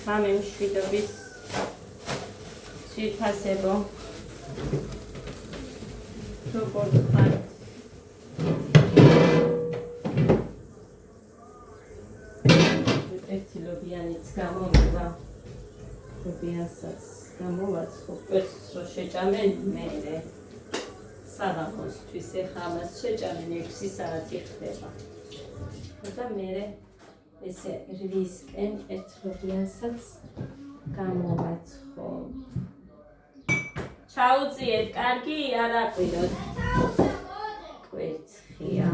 მამე მშვიდობის ძვირფასებო როგორ ხართ? ერთი ლობიანიც გამოვიდა, ლობიანსაც გამოვაცხობ, კვერცხს რო შეჭამენ მერე საღამოსთვის, ეხლა ამას შეჭამენ 6 საათი ხდება და მერე ესე რვისკენ ერთ ლობიანსაც გამოვაცხობ. ჩაუწიეთ, კარგი, არ აყვიროთ. კვერცხია.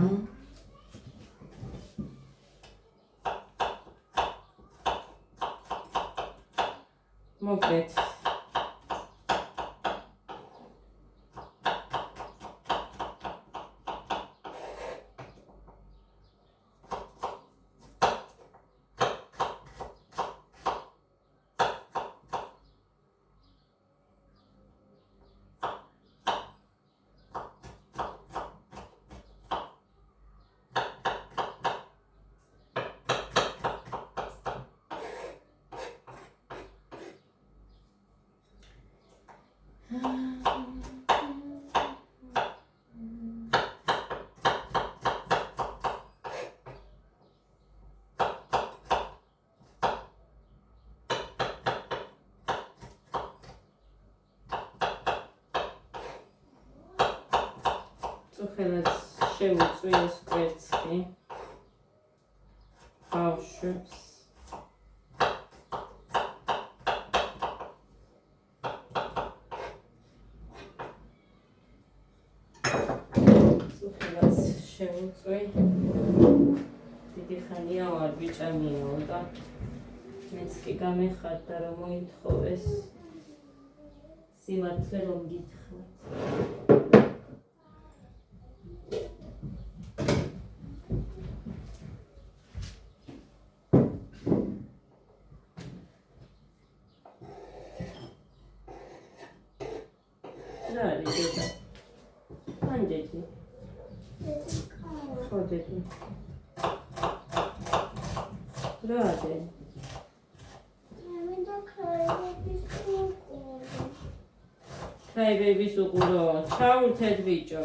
მოკლედ. ხელად შევუწვი ეს კვერცხი ბავშვებს. ხელად შევუწვი. დიდი ხანია ვარ ვიჭამიაო და მეც კი გამეხარდა რომ მოითხოვეს სიმართლე რომ გითხრათ. Baby's uquro, chaulte bicho.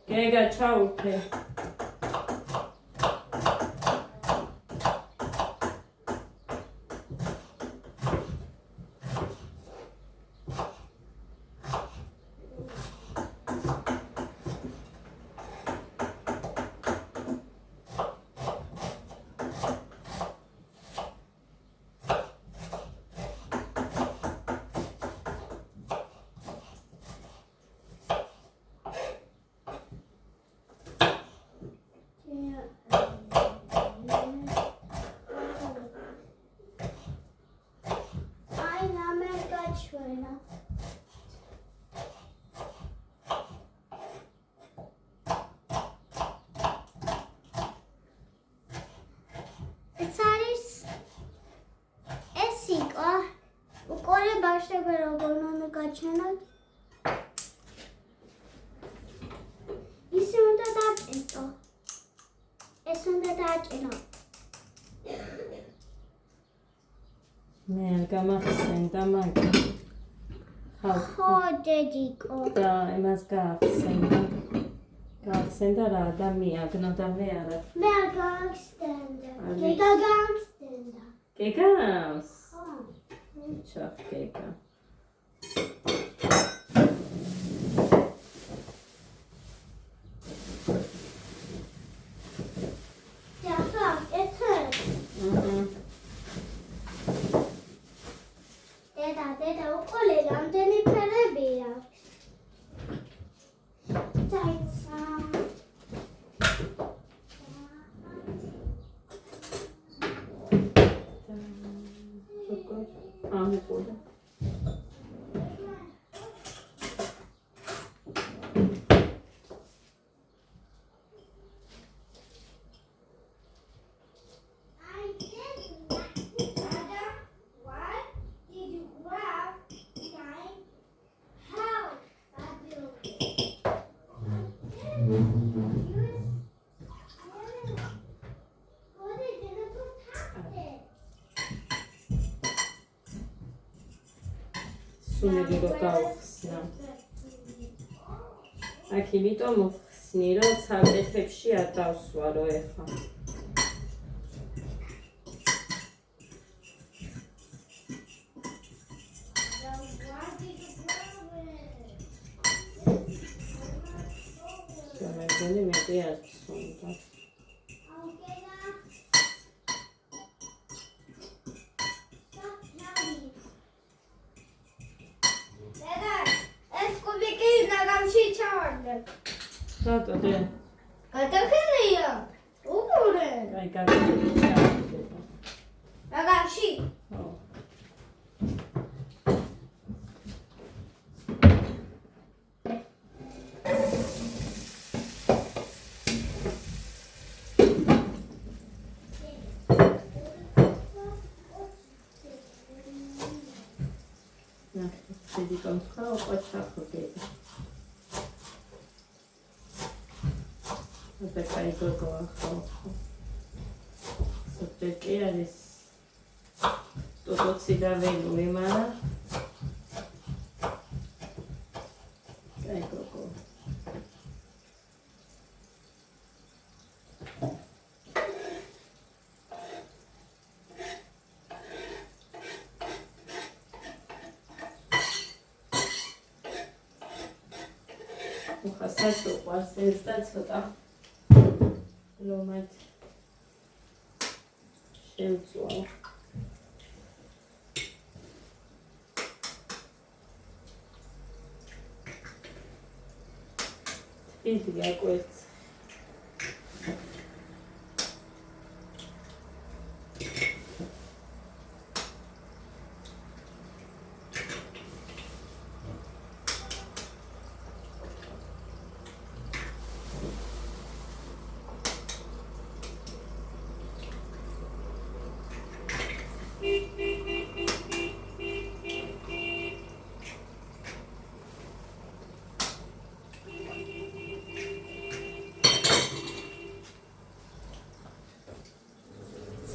Gega chaulte. გამახსენდა მაგა. ხო, დედიკო. და იმას გაახსენდა რა და მიაგნო და მე არა. მე არ გაახსენდა. გეგა გაახსენდა. გეგას? ხო. ჩახ გეგა. მოცუნები რო გავხსნა. აქ იმიტომ ვხსნი, რომ საკეთებში არ დავსვარო ეხლა. მეგონი მეტი არ ვსვამდა. Rato, de. Κατακίνია. Უბურე. Ai, κατακίνია. Ragazzi. Na, vedi con qua poi ciacco che. Perché hai qualcosa. Perché adesso tutto si dà venire, ma ecco qua. Ухасайся, quasi sta da. Ломать შევწვალ. თბილი აკვეც.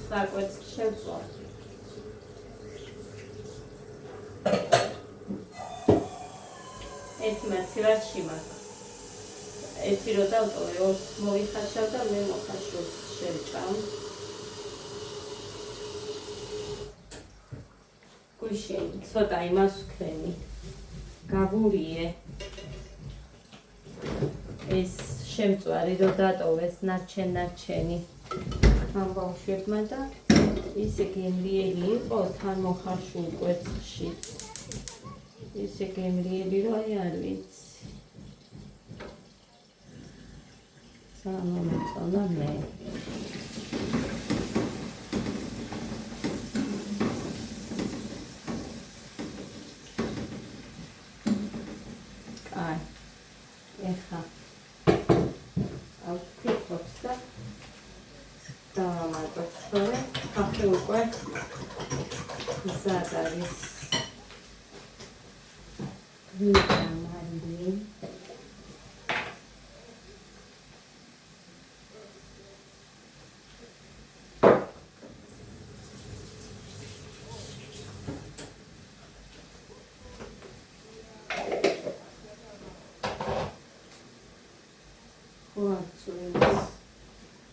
საკვეთს შევწვალ. ერთი მაცივარში მაქვს. ერთი რო დავტოვე, ორს მოიხარშავ და მე მოხარშავს შევჭამ. გუშინ ცოტა იმას ვქენი. გავურიე. ეს შემწვარი რო დატოვეს ნარჩენი. ამ ბავშვებმა და ისე გემრიელი იყო თან მოხარშულ კვერცხში. ისე გემრიელი რომ აი არ ვიცი. სამომწონა მე. აი. ეხა. ავფიქრობს და დავამატოთ. ახლა უკვე ზად არის. ვიტამინი.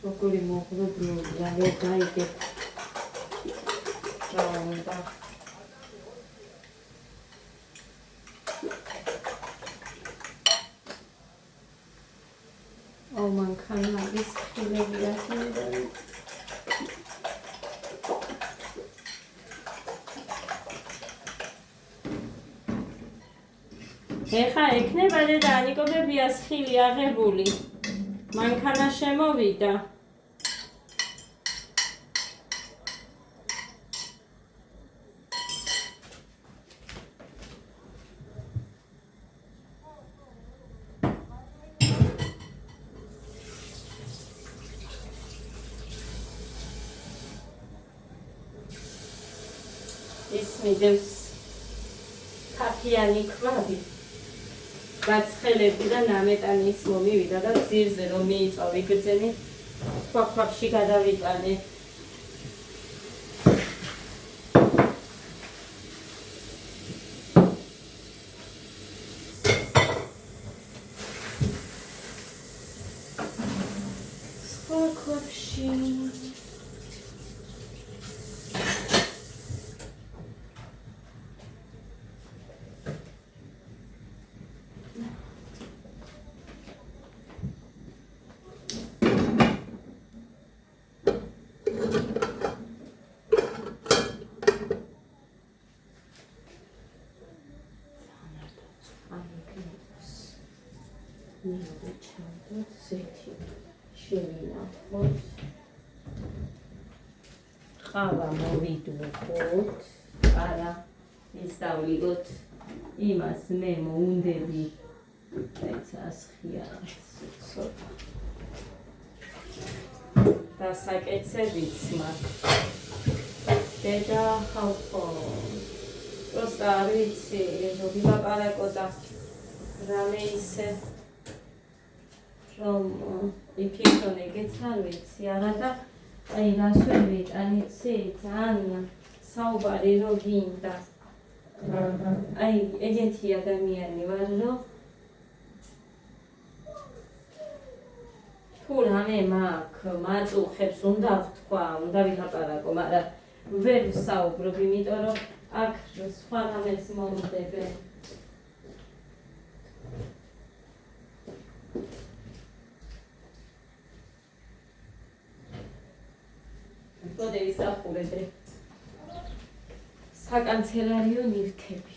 როგორი მოღრუბლულია, ვერ გაიგებ. და მანქანა ის ხილები ახლა. ეხა ექნება და ანიკობებიას ხილი აღებული. მანქანა შემოვიდა. ის მიდევს ქაფიანი კვალი. გაცხელები და ნამეტანი ის მომივიდა და ძირზე რომ მიიწვა ვიგრძენი ქვაფქვაფში გადავიტანე. ახლებში. მეორე ჩავდოთ ზეთი შევინახოთ ყავა მოვიდუხოთ არა ისწავლიგოთ იმას მე მოუნდები ეცას ხიარს ცოტა დასაკეცებიც მაქვს დედა ხალხო პროსტა არ ვიცი ვილაპარაკო და რამე ისე რომ იფიქრონ ეგეც არ ვიცი არა და აი რას ვერ ვიტანიცი ძალიან საუბარი რო გინდა აი ეგეთი ადამიანი ვარ რომ თუ რამე მაქვს მაწუხებს უნდა ვთქვა უნდა ვილაპარაკო მაგრამ ვერ ვსაუბრობ იმიტომ რომ აქ სხვა რამეს მომდებენ Pode estar por entre საკანცელერიო ნივთები.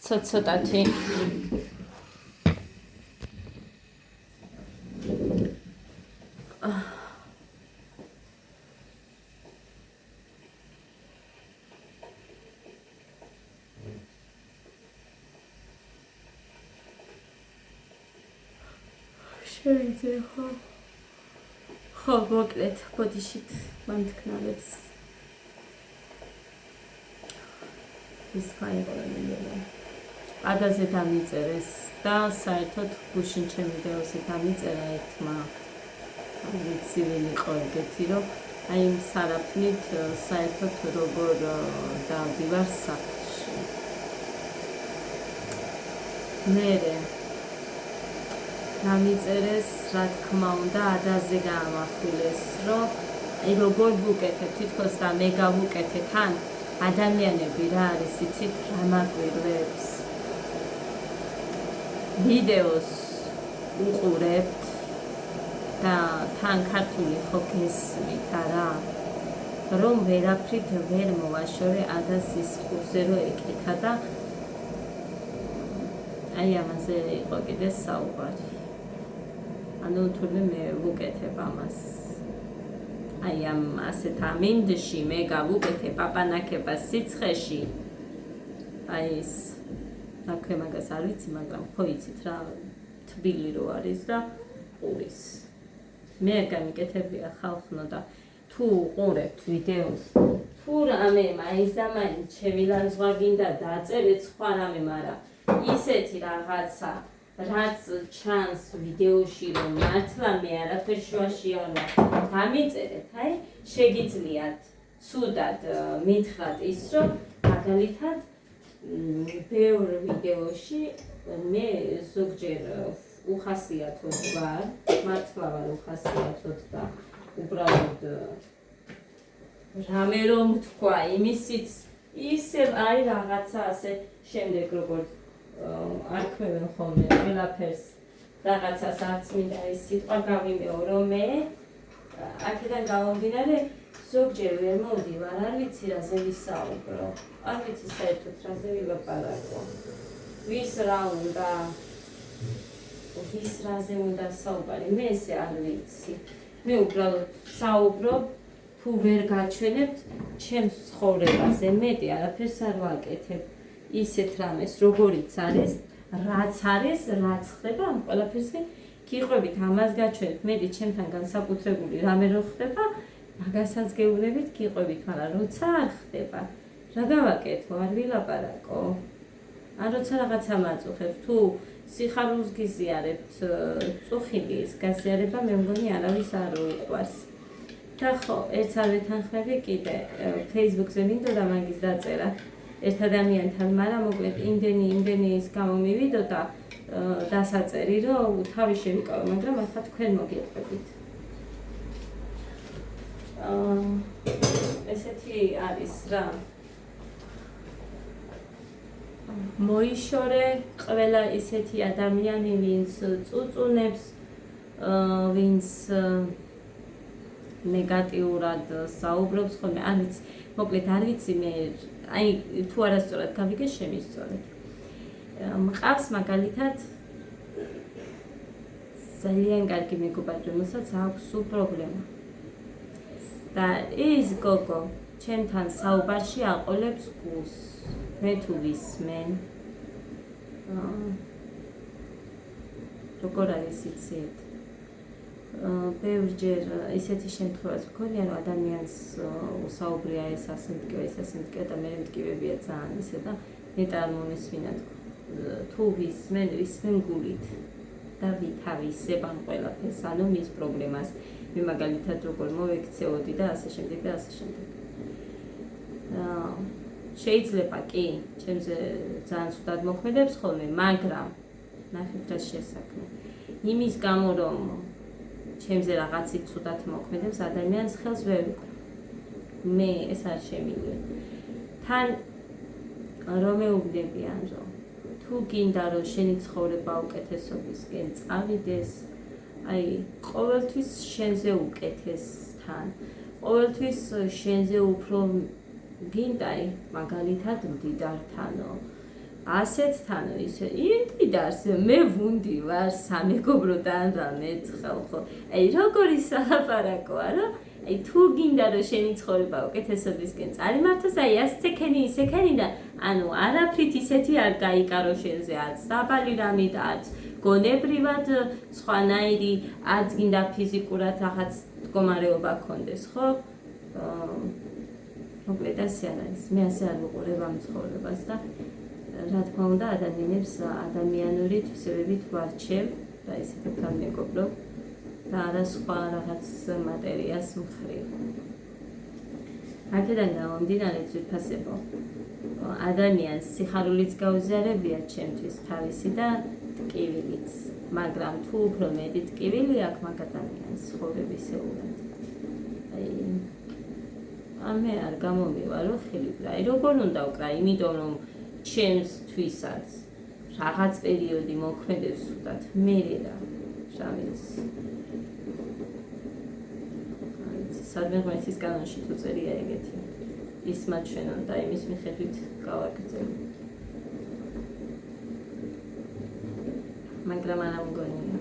ცოტათი. შეიძლება ხო მოკლედ ბოდიშით მომთქნარებს ის ხაიყოლები ადაზე დამიწერეს და საერთოდ გუშინ ჩემ ვიდეოზე დამიწერა ერთმა ცივილი იყო ეგეთი რომ აი იმ სარაფნით საერთოდ როგორ დავდივარ სახლში მერე დამიწერეს რა თქმა უნდა ადაზე გაამახვილეს რომ აი როგორ ვუკეთებ თითქოს და მე გავუკეთე თან ადამიანები რა არის იცით რა მაგვირვებს ვიდეოს უყურებთ და თან ქართული ხო გესმით არა რომ ვერაფრით ვერ მოვაშორე ადას ის ხუზე რო ეკითხა და აი ამაზე იყო კიდე საუბარი ანუ თურმე მე ვუკეთებ ამას აი ამ ასეთ ამინდში მე გავუკეთე პაპანაკებას სიცხეში აი ეს ნაქვე მაგას არ ვიცი მაგრამ ხო იცით რა თბილი რო არის და ურის მე არ გამიკეთებია ხალხნო და თუ უყურებთ ვიდეოს თუ რამე მაინც შევილანძღვა გინდა დაწერეთ სხვა რამე მაგრამ ისეთი რაღაცა რაც ჩანს ვიდეოში რომ მართლა მე არაფერ შუაში არ ვარ დამიწერეთ აი შეგიძლიათ ცუდად მითხრათ ის რომ მაგალითად ბევრ ვიდეოში მე ზოგჯერ უხასიათოდ ვარ მართლა ვარ უხასიათოდ და უბრალოდ რამე რომ თქვა იმისიც ისე აი რაღაცა ასე შემდეგ როგორც არქმევენ ხოლმე ყველაფერს რაღაცას არც მინდა ეს სიტყვა გავიმეორო მე აქედან გამომდინარე ზოგჯერ ვერ მოვდივარ არ ვიცი რაზე ვისაუბრო არ ვიცი საერთოდ რაზე ვილაპარაკო ვის რაზე უნდა საუბარი მე ესე არ ვიცი მე უბრალოდ საუბრობ თუ ვერ გაჩვენებთ ჩემს ცხოვრებაზე მეტი არაფერს არ ვაკეთებ ისეთ რამეს როგორიც არის რაც ხდება ამ ყველაფერზე გიყვებით ამას გაჩვენებთ მეტი ჩემთან განსაკუთრებული რამე რო ხდება მაგასაც გეუბნებით გიყვებით მაგრამ როცა არ ხდება რა გავაკეთო არ ვილაპარაკო ან როცა რაღაცა მაწუხებს თუ სიხარულს გიზიარებთ წუხილის გაზიარება მე მგონი არავის არ უყვარს და ხო ერთს არ ვეთანხმები კიდე Facebook-ზე მინდოდა მაგის დაწერა ერთ ადამიანთან, მაგრამ მოკლედ იმდენი ის გამომივიდოდა, დასაწერი, რომ თავი შევიკავე, მაგრამ ახლა თქვენ მოგიყვებით. ესეთი არის რა. მოიშორე ყველა ისეთი ადამიანი, ვინც წუწუნებს, ვინც ნეგატიურად საუბრობს ხოლმე, არ ვიცი, მოკლედ არ ვიცი მე, აი თუ არასწორად გავიგე, შემისწორეთ. მყავს მაგალითად ძალიან კარგი მეგობარი, რომელსაც აქვს სულ პრობლემა. და ის გოგო ჩემთან საუბარში აყოლებს გულს. მე თუ ვისმენ. როგორ არის იცით? ბევრჯერ ისეთი შემთხვევაც მქონია, რომ ადამიანს უსაუბრია ეს ასე მტკივა, ეს ასე მტკივა და მე მტკივებია ძალიან ისე და ნეტარ არ მომისმინათ. თუ ვისმენ გულით და ვითავისებ ამ ყველაფერს, ანუ მის პრობლემას. მე მაგალითად როგორ მოვექცეოდი და ასე შემდეგ და ასე შემდეგ. შეიძლება კი, ჩემზე ძალიან ცუდად მოქმედებს ხოლმე, მაგრამ ნახეთ რა შესაქმე. იმის გამო რომ ჩემზე რაღაცით ცუდად მოქმედებს ადამიანს ხელს ვერ ვიკვრა. მე ეს არ შემიძლია. თან რომ მეუბნებიან რომ თუ გინდა რომ შენი ცხოვრება უკეთესობისკენ წავიდეს, აი ყოველთვის შენზე უკეთესთან, ყოველთვის შენზე უფრო გინდა მაგალითად მდიდართანო, ასეთთანო ისე იმდიდარს მე ვუნდი ვარ სამეგობროდან რამეცხელ ხო, აი როგორი სალაპარაკო არა, აი თუ გინდა რომ შენი ცხოვრება უკეთესობისკენ წარიმართოს, აი ასეთქენი ისექენი და ანუ არაფრით ისეთი არ გაიკარო შენზე, არც დაბალი რამით, არც გონებრივად სხვანაირი, არც გინდა ფიზიკურად რაღაც მდგომარეობა გქონდეს, ხო? მოკლედ ასე არ არის. მე ასე არ ვუყურებ ამ ცხოვრებას და რა თქმა უნდა ადამიანებს ადამიანური თვისებებით ვარჩევ და ისეთებთან მეგობრობ და არა სხვა რაღაც მატერიას მხრივ. აქედან გამომდინარე ძვირფასებო, ადამიანს სიხარულიც გაუზიარებია ჩემთვის თავისი და ტკივილიც, მაგრამ თუ უფრო მეტი ტკივილი აქვს მაგ ადამიანს ცხოვრებისეულად. მე არ გამომივა რომ ხელი ვკრა. როგორ უნდა ვკრა? იმიტომ რომ ჩემსთვისაც რაღაც პერიოდი მოქმედებს სუდად. მე რა ვიცი. სადმე ღმერთის კანონში თუ წერია ეგეთი. ის მაჩვენონ და იმის მიხედვით გავაგრძელებ. მაგრამ არა მგონია.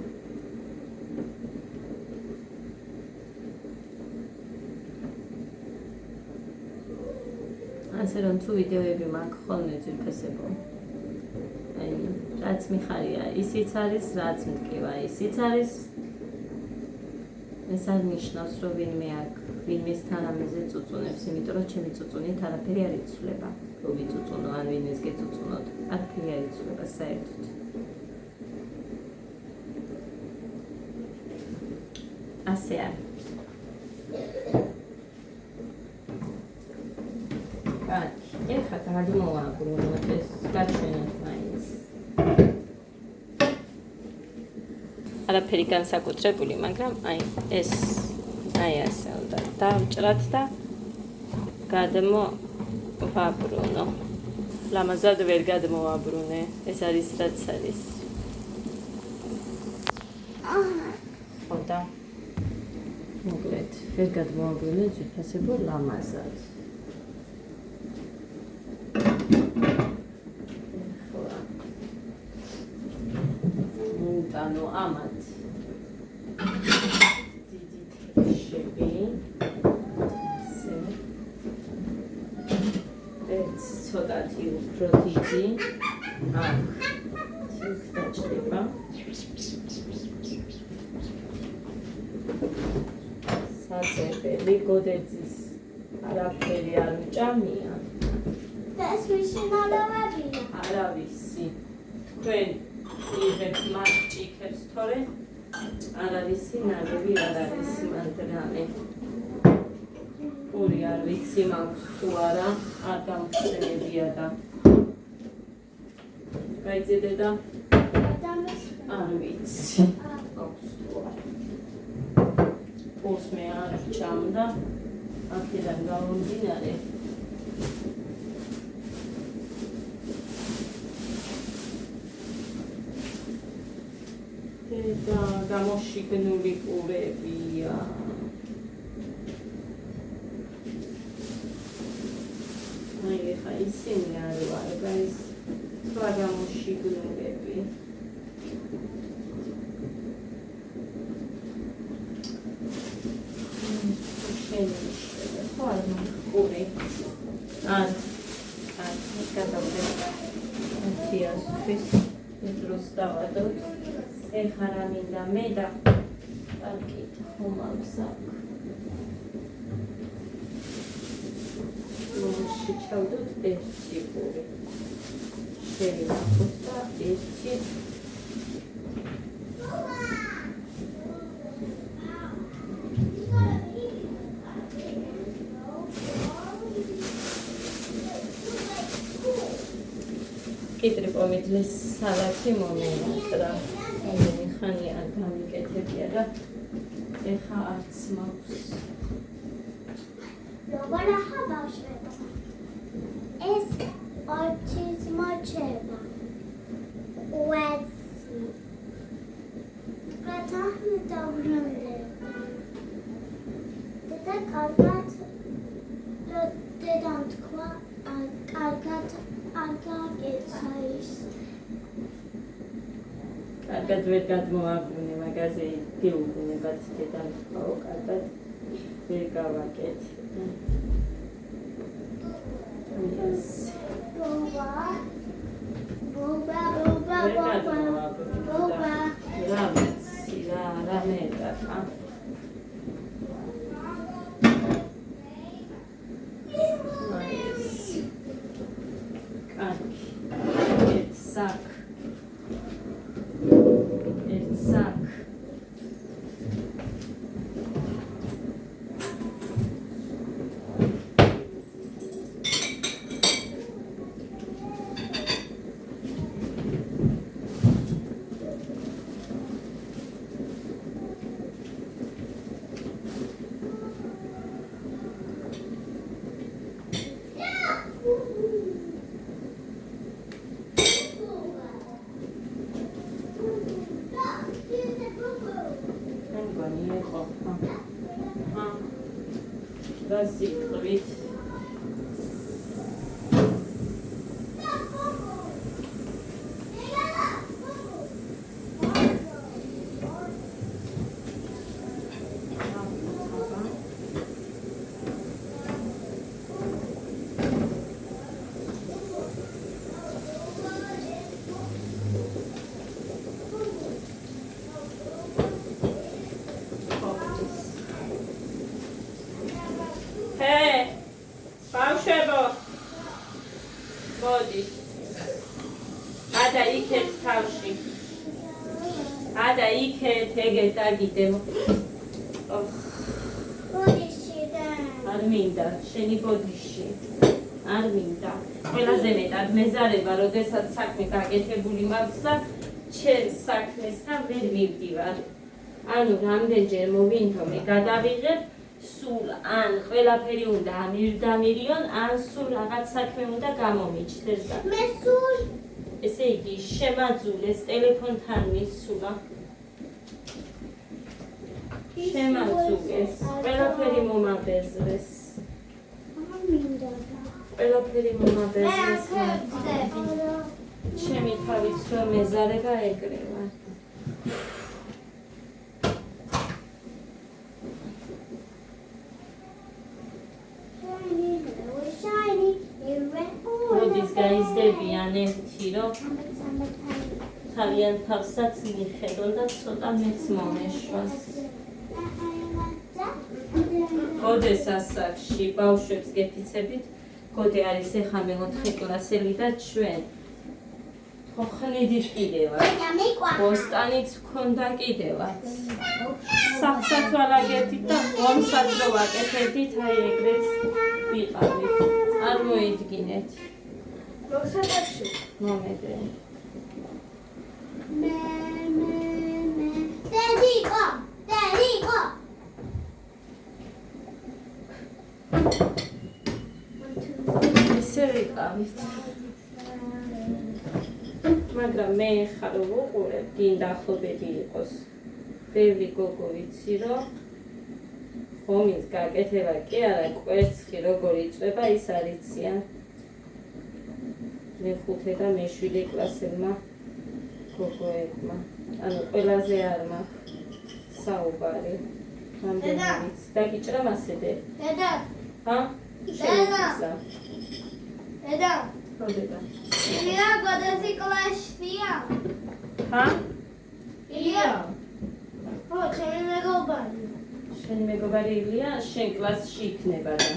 ასე რომ თუ ვიდეოები მაქვს ხოლმე ძვირფასებო. აი, რაც მიხარია, ისიც არის, რაც მტკივა, ისიც არის. ეს არ ნიშნავს, რომ ვინმე აქ, ვინმეს თანამეზე წუწუნებს, იმიტომ რომ ჩემი წუწუნით არაფერი არ იცვლება. რო ვიწუწუნო, ან ვინმეს გეწუწუნოთ, არაფერი არ იცვლება საერთოდ. ასე არის. ეხლა გადმოვაბრუნოთ ეს გაჩვენოთ მაინც. არაფერი განსაკუთრებული, მაგრამ აი ეს აი ასე უნდა დავჭრათ და გადმოვაბრუნო. ლამაზად ვერ გადმოვაბრუნე. ეს არის რაც არის. ხოდა მოკლედ ვერ გადმოვაბრუნე ძვირფასებო ლამაზად. ანუ ამათ დიდი თექშები ეს ცოტათი უფრო დიდი აქ დაჭრება საწეველი გოდეძის არაფერი არ უჭამია და ეს მიშინალებია არა ვიცი თქვენ იღებ მას ჭიქებს თორე არ არის ნარევი არ არის მანდრამე პური არ ვიცი მაქვს თუ არა არ გამხსენებია და გაიძებდა და არ ვიცი. აქვს თუ არა. პულს მე არ ჩამდა. აქედან გამომდინარე. და გამოშიგნული ყურებია. აი ეხა ისინი არ ვარ, გაის სხვა გამოშიგნულები. შეიძლება ხო არ მოგყური. არ გადავდეთ. თიასთვის დროს დავადოთ. ეხლა რა მინდა მე და კარგით ხომავს აქ. შევდოთ ერთი ყური. შევინახოთ და ერთი კიტრი პომიდრის სალათი მომეწრა. ხანი არ გამიკეთებია და ეხა არც მაქვს. როგორ ახაბავშვება? ეს ოტიზმო ჩება. უეცი. გადაჰმე დავრამდე. და კარგად დედამ თქვა, კარგად არ გაკეცა ის. კარგად ვერ გადმოაგვინე მაგაზე გეუბნებათ დედამ თქვაო კარგად ვერ გავაკეთე. ბობა რა ვიცი რა მეტაკა გასიყვით Ada ikhet eget agidem. ბოდიში და არ მინდა, შენი ბოდიში. არ მინდა. ყველაზე მეტად მეზარება, როდესაც საქმე გაკეთებული მაქვს და ჩემს საქმესთან ვერ მივდივარ. ანუ რამდენჯერ მოვინდო მე გადავიღებ, სულ ან ყველაფერი უნდა ამირდამირიონ, ან სულ რაღაც საქმე უნდა გამომიჩნდეს და მე სულ ესე იგი შემაძულეს ტელეფონთან მისულა. შემაძულეს, ყველაფერი მომაბეზრეს. მინდა ყველაფერი მომაბეზრეს. ჩემი თავით რა მეზარება ეგრევა. როდის გაიზრდებიან ერთი, რომ თავიანთ თავსაც მიხედონ და ცოტა მეც მომეშვას. გოდეს ასაკში ბავშვებს გეფიცებით, გოდე არის ეხლა მე-4 კლასელი და ჩვენ ხოხნედით კიდევაც, ბოსტანიც გქონდა კიდევაც. საფსაც ვალაგებდით და ღომსაც რო ვაკეთებდით, აი ეგრეც ვიყავით. წარმოიდგინეთ. როქსატებში მომედე. მე ისე ვიყავით. მაგრამ მე ხარ ვუყურებ, გინდა ახლობები იყოს. ბევრი გოგო ვიცი, რომ ხომის გაკეთება კი არა, კვერცხი როგორ იწვება, ის არ იციან. მე-5 და მე-7 კლასელმა გოგოებმა. ანუ ყველაზე არ მაქვს საუბარი. რამდენიც დაგიჭრა მასედე? დედა, ჰა? დედა. დედა. როდება? ილია გოდესი კლასია. ჰა? ილია. ხო, ჩემი მეგობარი. შენი მეგობარი ილია შენ კლასში იქნება და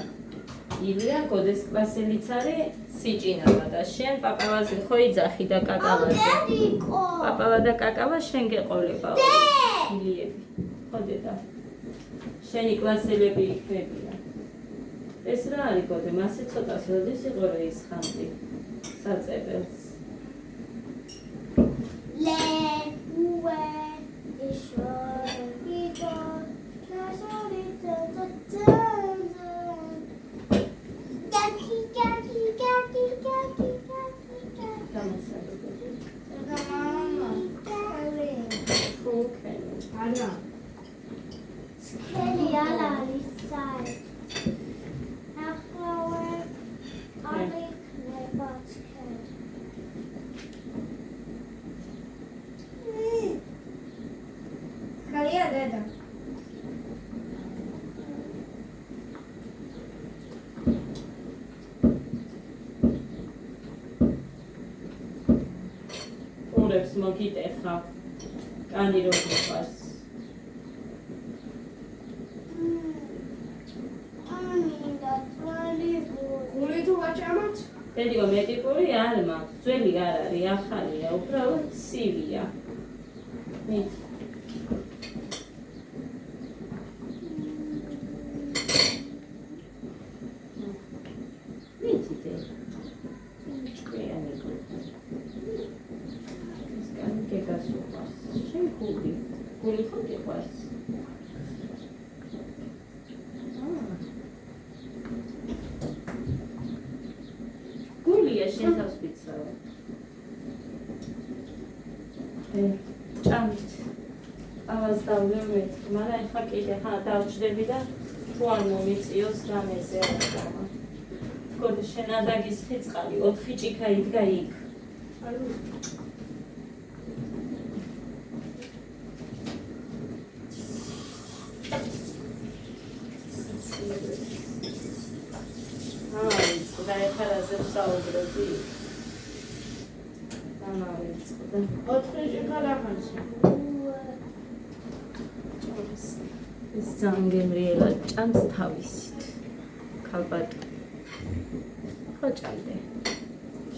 ილია გოდეს კლასელიც არის სიჭინავა და შენ პაპავაზე ხო იძახი და კაკავაზე. დედიკო. პაპავა და კაკავა შენ გეყოლებაო. ილიები. ხო დედა. შენი კლასელები იქნებიან. ეს რა არის გოდე, მასე ცოტას როდის იყო რომ ისხამდი საწებელს. ლე, უე, ისორიდო, ნასორიდო, გაკი, გაკი, გაკი, გაკი, გაკი, გაკი. გამოსადეგო. მამა, ხუქენი. არა. სქელი არ არის საერთოდ. ახლა არ იქნება სქელი. ხალია დედა. ყურებს მოგიტეხა. კანი რო გიყვარს. გული თუ გაჭამოთ? დედიო მეტი პური არ მაქვს, ძველი არ არის, ახალია, უბრალოდ ცივია. მით. მით იდე. ჭკვიანი გული. ეს კანი გეგასუყვარს. შენ გული ხო გიყვარს? გულია შენ თავს ვიცრავ. ჭამით. ავას დავლიო მეთქი, მაგრამ ეხლა კიდე დავჭდები და თუ არ მომიწიოს რამეზე აღდგომა. გოდი შენ ადაგისხი წყალი, 4 ჭიქა იდგა იქ. და ეხლა რაზე ვსაუბრობდი? დამავიწყდა. 4 ჭიქა რახანსა. ეს ზანგემრიელად ჭამს თავისით. ქალბატონი. ხო ჭამდე.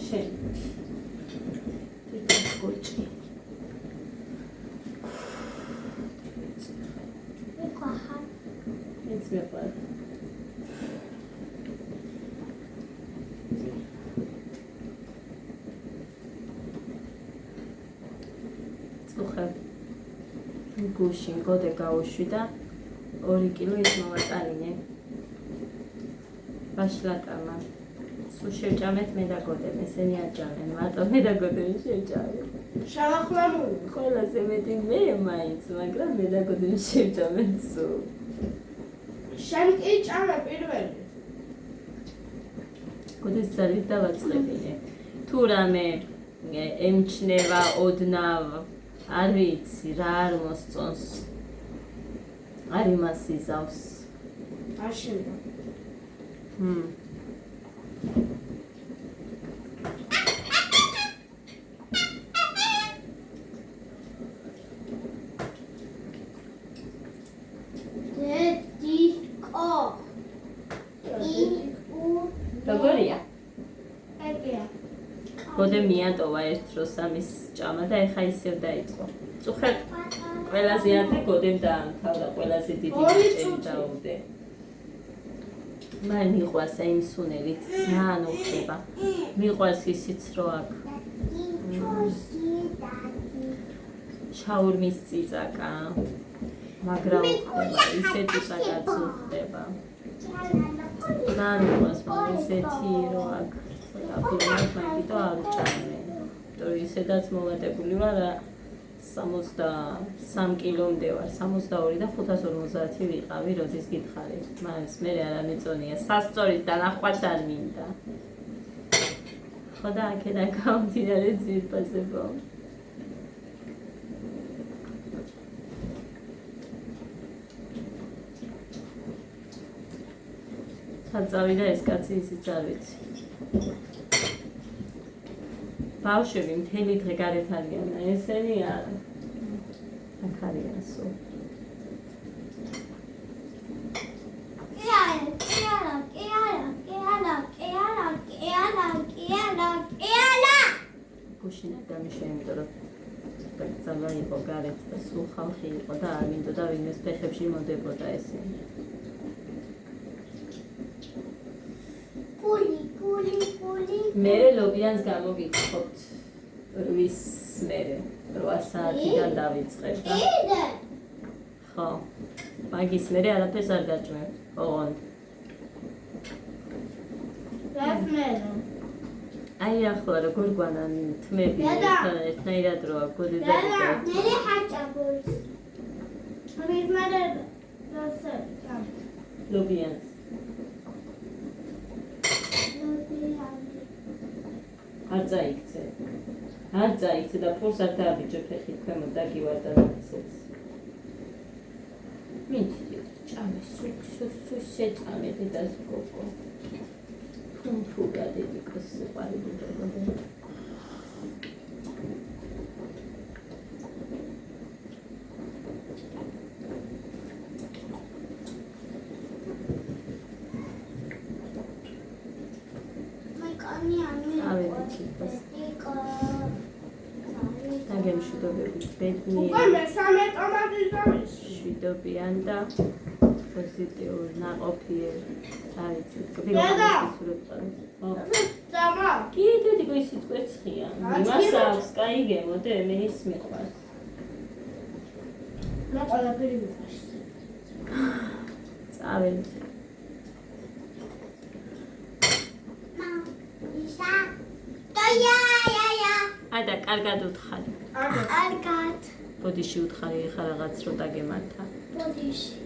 შენ. ეს გოჭი. მეკაჰა. ეს მეყარა. გუში მგოდე გაუშვი და 2 კილო ის მოვატანინე. ბაშლაკამა. სულ შევჭამეთ მე და გოდე, ესენი აჭამენ, მარტო მე და გოდე შევჭამეთ. შავახლამური. ყველაზე მეტი მე მაინც, მაგრამ მე და გოდე შევჭამეთ სულ. შენ კი ჭამე პირველი. გოდეს ძალით დავაწყებინე. თუ რამე ემჩნევა ოდნავ არ ვიცი რა არ მოსწონს. არ იმას იზავს. აშენდა. დედიკო. როგორია? ეგეა. გოდე მიატოვა ერთ დროს ამის ჭამა და ეხა ისევ დაიწყო. წუხე ყველაზე ადრე გოდემ დაამთავრა, ყველაზე დიდი ჭერი დაუდე. მაგრამ მიყვარს აი იმ სუნელით, ძალიან უხდება. მიყვარს ისიც რო აქ. ჩაურმის წიწაკა. მაგრამ ისე წიწაკაც ხდება. ნანუას ისეთი რომ აქ აბლომად მაგიტო არ ჭამე. თორე ისედაც მოვატებული ვარ 63 კილომდე ვარ, 62 და 550 ვიყავი, როდის გითხარი. მას მე არ მიწონია, სასწორის დანახვაც არ მინდა. ხო და აქედან გამომდინარე ძვირფასებო. საწავიდა ეს კაცი ისიც არ ვიცი. ბავშვები მთელი დღე გარეთ არიან, ესენი არა. აქ არიან სულ. გუშინა დამიშვა, იმიტომ რომ დაკრძალვა იყო გარეთ და სულ ხალხი იყო და არ მინდოდა ვინმეს ფეხებში მოდებოდა ესენი. მერე ლობიანს გამოგიწყობთ 8-ის მერე 8 საათიდან დავიწყებ და ხო მაგის მერე არაფერს არ გაჭმევ ოღონდ რას მერე აი ახლა როგორ გვანან თმები ერთნაირად როა გოდი და მერე ჰაჭაბურს მის მერე რასა ლობიანს არ წაიქცე და ფულს არ დააბიჯო ფეხით ქვემოთ დაგივარ და ვიცეც მიჩი ჭამე სუ შეწამე დედას გოგო თუნთუ გადები კოს სიყვარული დაგოდა გემშვიდობებით ბედნიერი უკვე მესამე ტომატი დავის შვიდობიან და პოზიტიურ ნაყოფიერ არ ვიცი დედა დამა კიდე დიგო ისიც კვეცხია იმას აქვს კაი გემოდე მე ის მიყვარს რა ყველაფერი მიყვარს წავედ და კარგად უთხარი. კარგად. ბოდიში უთხარი ხა რაღაც რო დაგემართა. ბოდიში.